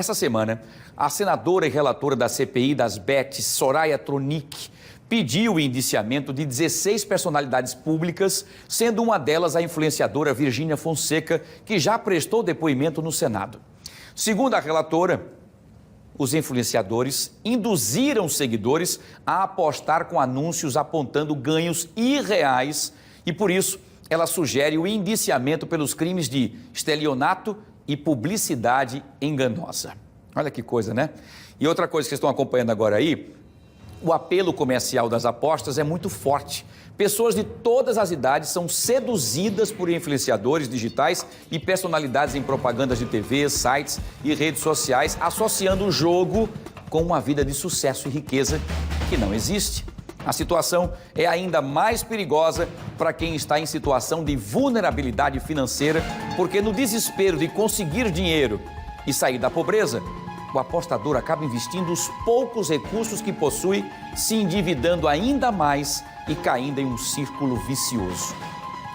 Essa semana, a senadora e relatora da CPI das bets, Soraya Tronic, pediu o indiciamento de 16 personalidades públicas, sendo uma delas a influenciadora Virgínia Fonseca, que já prestou depoimento no Senado. Segundo a relatora, os influenciadores induziram seguidores a apostar com anúncios apontando ganhos irreais e, por isso, ela sugere o indiciamento pelos crimes de estelionato e publicidade enganosa. Olha que coisa, né? E outra coisa que vocês estão acompanhando agora aí, o apelo comercial das apostas é muito forte. Pessoas de todas as idades são seduzidas por influenciadores digitais e personalidades em propagandas de TV, sites e redes sociais, associando o jogo com uma vida de sucesso e riqueza que não existe. A situação é ainda mais perigosa para quem está em situação de vulnerabilidade financeira, porque no desespero de conseguir dinheiro e sair da pobreza, o apostador acaba investindo os poucos recursos que possui, se endividando ainda mais e caindo em um círculo vicioso.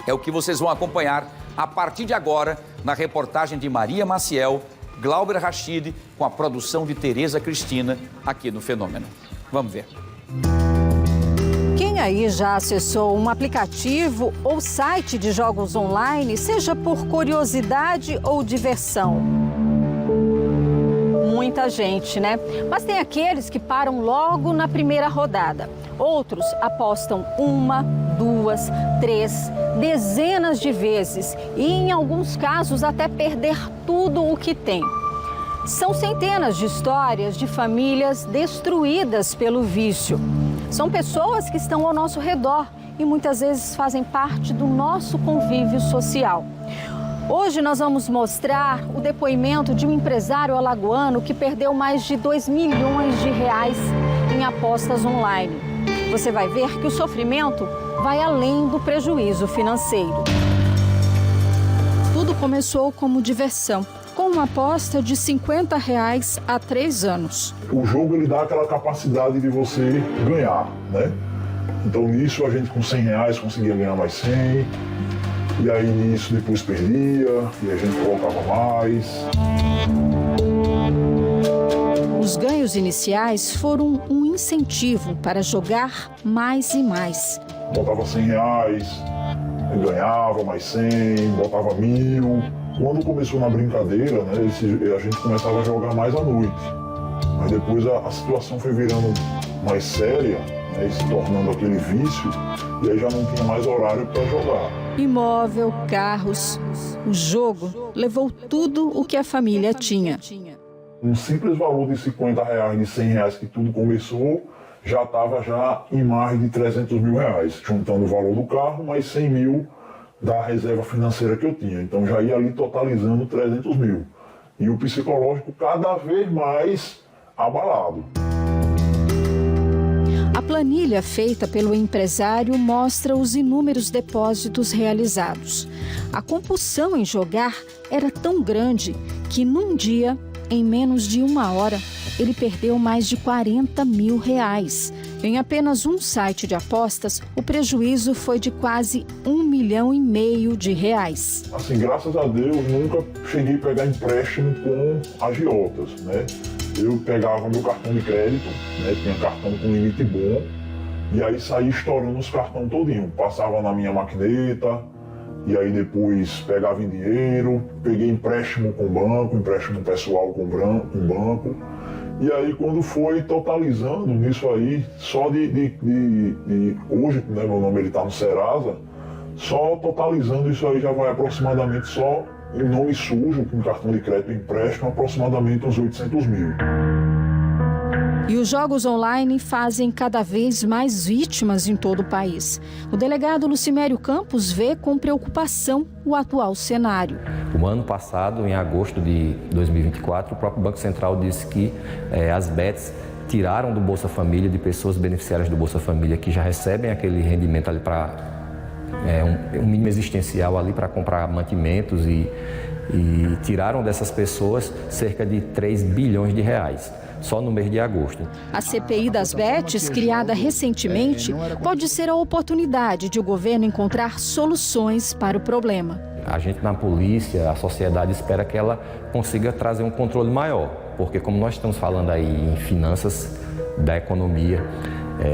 É o que vocês vão acompanhar a partir de agora na reportagem de Maria Maciel, Glauber Rachid, com a produção de Tereza Cristina, aqui no Fenômeno. Vamos ver. Quem aí já acessou um aplicativo ou site de jogos online, seja por curiosidade ou diversão? Muita gente, né? Mas tem aqueles que param logo na primeira rodada. Outros apostam 1, 2, 3, dezenas de vezes e, em alguns casos, até perder tudo o que tem. São centenas de histórias de famílias destruídas pelo vício. São pessoas que estão ao nosso redor e muitas vezes fazem parte do nosso convívio social. Hoje nós vamos mostrar o depoimento de um empresário alagoano que perdeu mais de 2 milhões de reais em apostas online. Você vai ver que o sofrimento vai além do prejuízo financeiro. Tudo começou como diversão, com uma aposta de R$50 há 3 anos. O jogo ele dá aquela capacidade de você ganhar, né? Então nisso a gente com R$100 conseguia ganhar mais 100. E aí nisso depois perdia, e a gente colocava mais. Os ganhos iniciais foram um incentivo para jogar mais e mais. Botava R$100, ganhava mais 100, botava 1.000. Quando começou na brincadeira, né, a gente começava a jogar mais à noite. Mas depois a situação foi virando mais séria, né, e se tornando aquele vício, e aí já não tinha mais horário para jogar. Imóvel, carros, o jogo levou tudo o que a família tinha. Um simples valor de R$50, de R$100 que tudo começou, já estava já em mais de R$300 mil, juntando o valor do carro mais 100 mil da reserva financeira que eu tinha. Então já ia ali totalizando 300 mil. E o psicológico cada vez mais abalado. A planilha feita pelo empresário mostra os inúmeros depósitos realizados. A compulsão em jogar era tão grande que num dia, em menos de 1 hora, ele perdeu mais de R$40 mil. Em apenas um site de apostas, o prejuízo foi de quase R$1,5 milhão de reais. Assim, graças a Deus, nunca cheguei a pegar empréstimo com agiotas, né? Eu pegava meu cartão de crédito, né? Tinha cartão com limite bom, e aí saía estourando os cartões todinho. Passava na minha maquineta, e aí depois pegava em dinheiro, peguei empréstimo com banco, empréstimo pessoal com banco. E aí quando foi totalizando nisso aí, só de hoje, né, meu nome ele tá no Serasa, só totalizando isso aí já vai aproximadamente só em nome sujo, com cartão de crédito e empréstimo, aproximadamente uns 800 mil. E os jogos online fazem cada vez mais vítimas em todo o país. O delegado Lucimério Campos vê com preocupação o atual cenário. O ano passado, em agosto de 2024, o próprio Banco Central disse que as bets tiraram do Bolsa Família, de pessoas beneficiárias do Bolsa Família, que já recebem aquele rendimento ali para um mínimo existencial ali para comprar mantimentos e tiraram dessas pessoas cerca de 3 bilhões de reais. Só no mês de agosto. A CPI das bets, criada recentemente, pode ser a oportunidade de o governo encontrar soluções para o problema. A gente na polícia, a sociedade espera que ela consiga trazer um controle maior. porque como nós estamos falando aí em finanças da economia,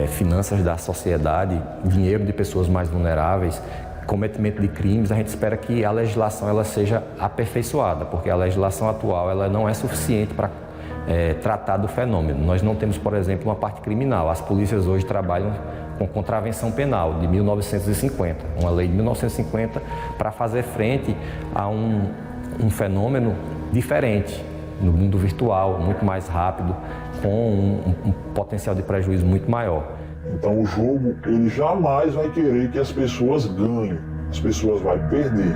finanças da sociedade, dinheiro de pessoas mais vulneráveis, cometimento de crimes, a gente espera que a legislação ela seja aperfeiçoada, porque a legislação atual ela não é suficiente para tratar do fenômeno. Nós não temos, por exemplo, uma parte criminal. As polícias hoje trabalham com contravenção penal de 1950, uma lei de 1950, para fazer frente a um fenômeno diferente no mundo virtual, muito mais rápido, com um potencial de prejuízo muito maior. Então o jogo, ele jamais vai querer que as pessoas ganhem, as pessoas vão perder.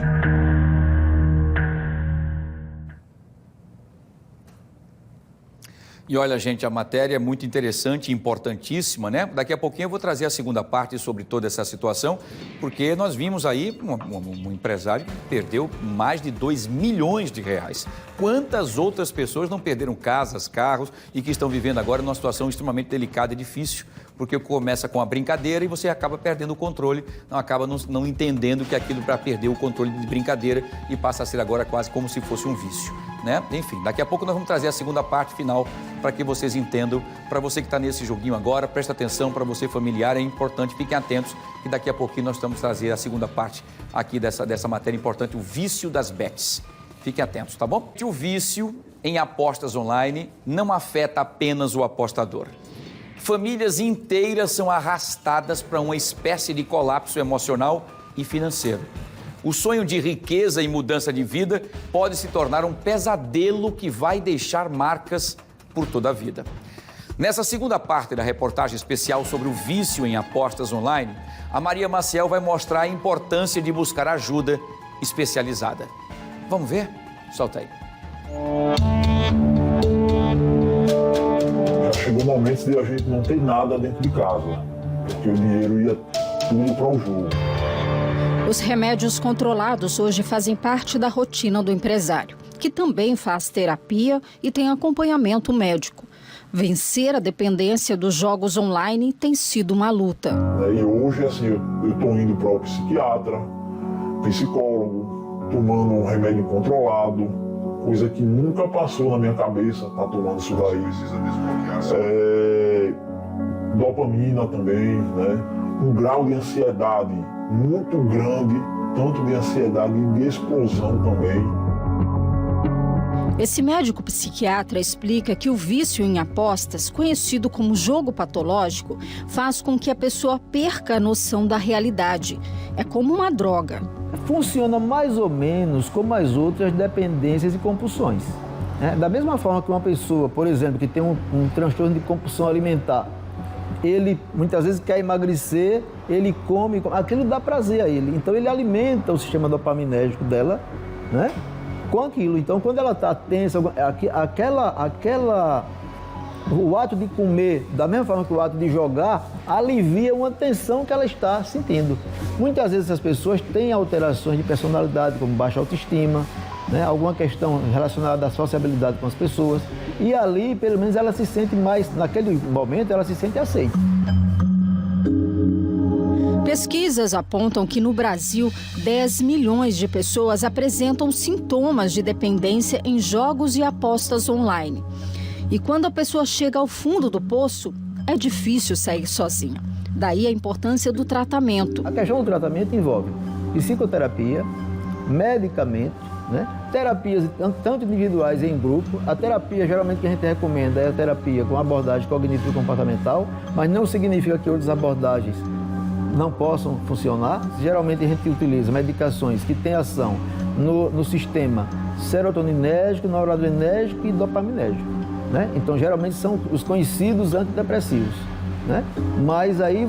E olha, gente, a matéria é muito interessante e importantíssima, né? Daqui a pouquinho eu vou trazer a segunda parte sobre toda essa situação, porque nós vimos aí um empresário que perdeu mais de 2 milhões de reais. Quantas outras pessoas não perderam casas, carros e que estão vivendo agora numa situação extremamente delicada e difícil? Porque começa com a brincadeira e você acaba perdendo o controle, acaba não entendendo que aquilo para perder o controle de brincadeira e passa a ser agora quase como se fosse um vício, né? Enfim, daqui a pouco nós vamos trazer a segunda parte final para que vocês entendam. Para você que está nesse joguinho agora, presta atenção, para você familiar é importante, fiquem atentos que daqui a pouquinho nós vamos trazer a segunda parte aqui dessa matéria importante, o vício das bets. Fiquem atentos, tá bom? O vício em apostas online não afeta apenas o apostador. Famílias inteiras são arrastadas para uma espécie de colapso emocional e financeiro. O sonho de riqueza e mudança de vida pode se tornar um pesadelo que vai deixar marcas por toda a vida. Nessa segunda parte da reportagem especial sobre o vício em apostas online, a Maria Maciel vai mostrar a importância de buscar ajuda especializada. Vamos ver? Solta aí. Chegou momentos de a gente não ter nada dentro de casa, porque o dinheiro ia tudo para o jogo. Os remédios controlados hoje fazem parte da rotina do empresário, que também faz terapia e tem acompanhamento médico. Vencer a dependência dos jogos online tem sido uma luta. E hoje, assim, eu estou indo para o psiquiatra, psicólogo, tomando um remédio controlado, coisa que nunca passou na minha cabeça, tá tomando isso daí. Precisa desbloquear. Dopamina também, né? Um grau de ansiedade muito grande, tanto de ansiedade e de explosão também. Esse médico psiquiatra explica que o vício em apostas, conhecido como jogo patológico, faz com que a pessoa perca a noção da realidade. É como uma droga. Funciona mais ou menos como as outras dependências e compulsões. Da mesma forma que uma pessoa, por exemplo, que tem um transtorno de compulsão alimentar, ele muitas vezes quer emagrecer, ele come, aquilo dá prazer a ele. Então ele alimenta o sistema dopaminérgico dela, né, com aquilo. Então quando ela está tensa, o ato de comer, da mesma forma que o ato de jogar, alivia uma tensão que ela está sentindo. Muitas vezes essas pessoas têm alterações de personalidade, como baixa autoestima, né, alguma questão relacionada à sociabilidade com as pessoas, e ali, pelo menos, ela se sente mais, naquele momento, ela se sente aceita. Pesquisas apontam que no Brasil, 10 milhões de pessoas apresentam sintomas de dependência em jogos e apostas online. E quando a pessoa chega ao fundo do poço, é difícil sair sozinha. Daí a importância do tratamento. A questão do tratamento envolve psicoterapia, medicamento, né? Terapias tanto individuais e em grupo. A terapia, geralmente, que a gente recomenda é a terapia com abordagem cognitiva e comportamental, mas não significa que outras abordagens não possam funcionar. Geralmente a gente utiliza medicações que têm ação no sistema serotoninérgico, noradrenérgico e dopaminérgico, né? Então, geralmente são os conhecidos antidepressivos, né? Mas aí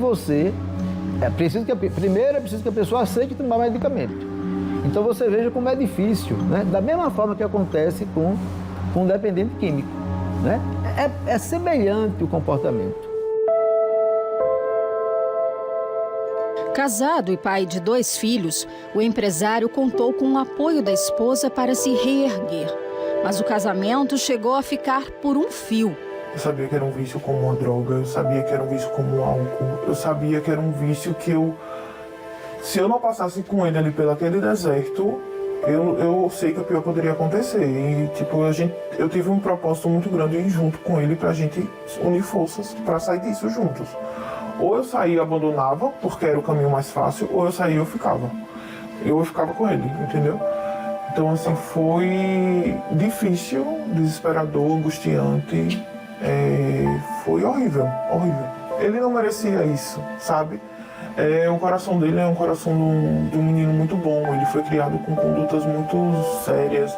primeiro é preciso que a pessoa aceite tomar medicamento. Então você veja como é difícil, né? Da mesma forma que acontece com um dependente químico, né? É semelhante o comportamento. Casado e pai de 2 filhos, o empresário contou com o apoio da esposa para se reerguer. Mas o casamento chegou a ficar por um fio. Eu sabia que era um vício como uma droga, eu sabia que era um vício como um álcool, eu sabia que era um vício que se eu não passasse com ele ali pelo aquele deserto, eu sei que o pior poderia acontecer. E, tipo, eu tive um propósito muito grande em ir junto com ele pra gente unir forças pra sair disso juntos. Ou eu saía e abandonava, porque era o caminho mais fácil, ou eu saía e eu ficava. Eu ficava com ele, entendeu? Então, assim, foi difícil, desesperador, angustiante. Foi horrível, horrível. Ele não merecia isso, sabe? O coração dele é um coração de um menino muito bom. Ele foi criado com condutas muito sérias,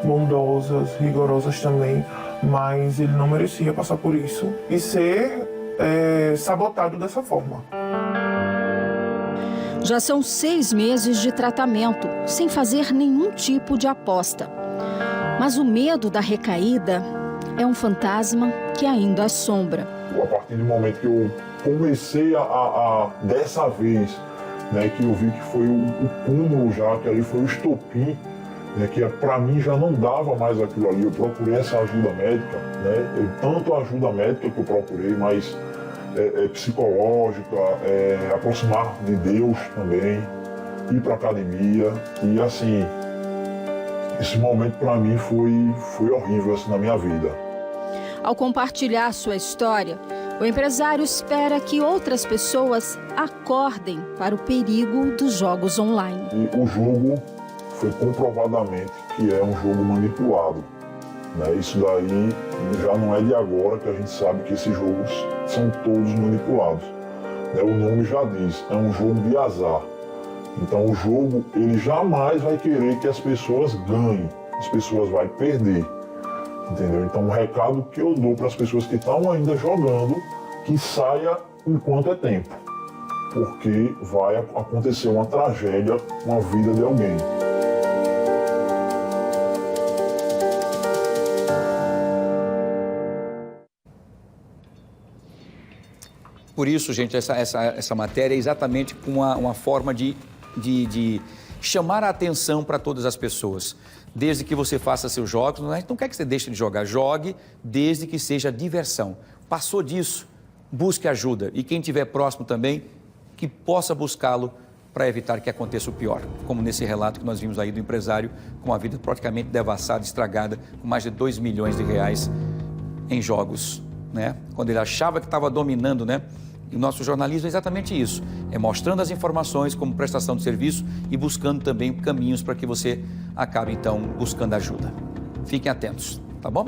bondosas, rigorosas também. Mas ele não merecia passar por isso e ser sabotado dessa forma. Já são 6 meses de tratamento, sem fazer nenhum tipo de aposta. Mas o medo da recaída é um fantasma que ainda assombra. A partir do momento que eu comecei dessa vez, né, que eu vi que foi o cúmulo já, que ali foi o estopim, né, que para mim já não dava mais aquilo ali. Eu procurei essa ajuda médica, né, tanto a ajuda médica que eu procurei, mas psicológica, aproximar de Deus também, ir para academia. E assim, esse momento para mim foi horrível assim, na minha vida. Ao compartilhar sua história, o empresário espera que outras pessoas acordem para o perigo dos jogos online. E o jogo foi comprovadamente que é um jogo manipulado, né? Isso daí já não é de agora que a gente sabe que esses jogos são todos manipulados, né? O nome já diz, é um jogo de azar. Então o jogo, ele jamais vai querer que as pessoas ganhem, as pessoas vão perder. Entendeu? Então o recado que eu dou para as pessoas que estão ainda jogando, que saia enquanto é tempo, porque vai acontecer uma tragédia com a vida de alguém. Por isso, gente, essa matéria é exatamente uma forma de chamar a atenção para todas as pessoas. Desde que você faça seus jogos, a gente não quer que você deixe de jogar, jogue desde que seja diversão. Passou disso, busque ajuda. E quem estiver próximo também, que possa buscá-lo para evitar que aconteça o pior. Como nesse relato que nós vimos aí do empresário com a vida praticamente devassada, estragada, com mais de 2 milhões de reais em jogos, né? Quando ele achava que estava dominando, né? E o nosso jornalismo é exatamente isso, é mostrando as informações como prestação de serviço e buscando também caminhos para que você acabe, então, buscando ajuda. Fiquem atentos, tá bom?